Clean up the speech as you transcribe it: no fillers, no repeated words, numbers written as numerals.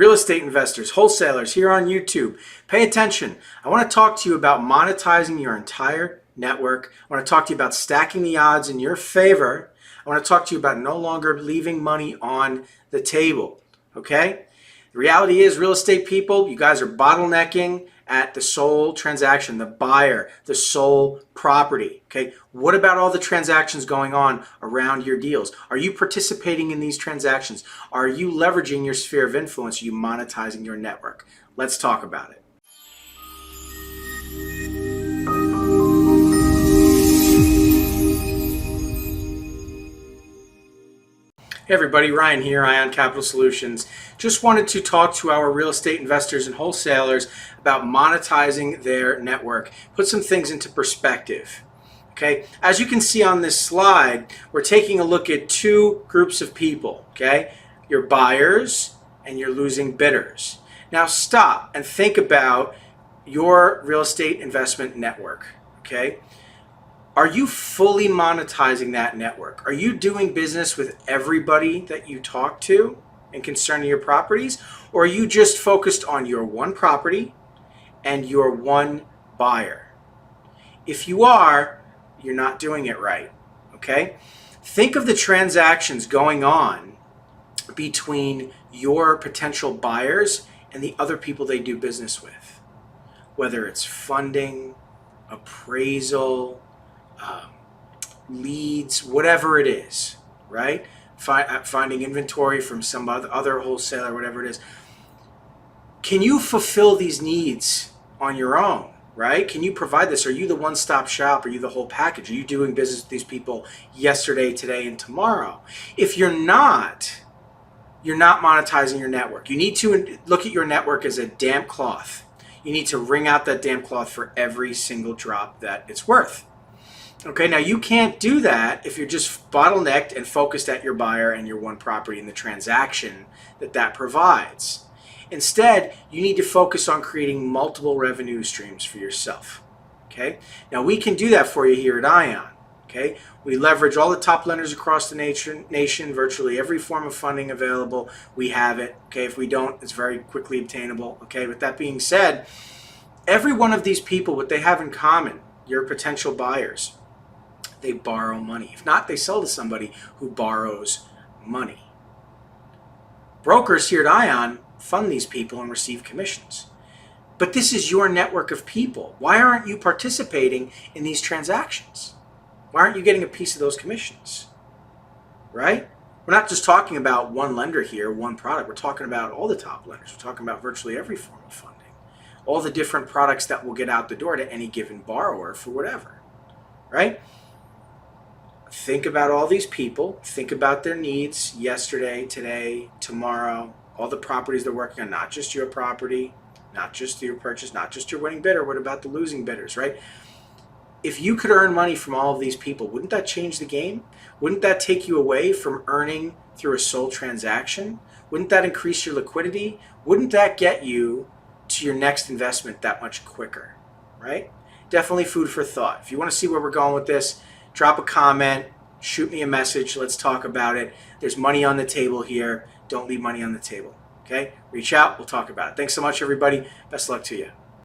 Real estate investors, wholesalers here on YouTube, pay attention. I want to talk to you about monetizing your entire network. I want to talk to you about stacking the odds in your favor. I want to talk to you about no longer leaving money on the table, okay? The reality is, real estate people, you guys are bottlenecking at the sole transaction, the buyer, the sole property, okay? What about all the transactions going on around your deals? Are you participating in these transactions? Are you leveraging your sphere of influence? Are you monetizing your network? Let's talk about it. Hey everybody, Ryan here, Ion Capital Solutions. Just wanted to talk to our real estate investors and wholesalers about monetizing their network. Put some things into perspective. Okay, as you can see on this slide, we're taking a look at two groups of people. Okay, your buyers and your losing bidders. Now stop and think about your real estate investment network. Okay. Are you fully monetizing that network? Are you doing business with everybody that you talk to and concerning your properties? Or are you just focused on your one property and your one buyer? If you are, you're not doing it right, okay? Think of the transactions going on between your potential buyers and the other people they do business with. Whether it's funding, appraisal, leads, whatever it is, right? Finding inventory from some other wholesaler, whatever it is. Can you fulfill these needs on your own, right? Can you provide this? Are you the one-stop shop? Are you the whole package? Are you doing business with these people yesterday, today, and tomorrow? If you're not monetizing your network. You need to look at your network as a damp cloth. You need to wring out that damp cloth for every single drop that it's worth. Okay, now you can't do that if you're just bottlenecked and focused at your buyer and your one property and the transaction that provides. Instead, you need to focus on creating multiple revenue streams for yourself. Okay, now we can do that for you here at Ion. Okay, we leverage all the top lenders across the nation, virtually every form of funding available. We have it. Okay, if we don't, it's very quickly obtainable. Okay, with that being said, every one of these people, what they have in common, your potential buyers, they borrow money. If not, they sell to somebody who borrows money. Brokers here at Ion fund these people and receive commissions. But this is your network of people. Why aren't you participating in these transactions? Why aren't you getting a piece of those commissions? Right? We're not just talking about one lender here, one product. We're talking about all the top lenders. We're talking about virtually every form of funding. All the different products that will get out the door to any given borrower for whatever. Right? Think about all these people. Think about their needs yesterday, today, tomorrow, all the properties they're working on, not just your property, not just your purchase, not just your winning bidder. What about the losing bidders, right? If you could earn money from all of these people, wouldn't that change the game? Wouldn't that take you away from earning through a sole transaction? Wouldn't that increase your liquidity? Wouldn't that get you to your next investment that much quicker, right? Definitely food for thought. If you want to see where we're going with this, drop a comment, shoot me a message, let's talk about it. There's money on the table here. Don't leave money on the table, okay? Reach out, we'll talk about it. Thanks so much, everybody. Best luck to you.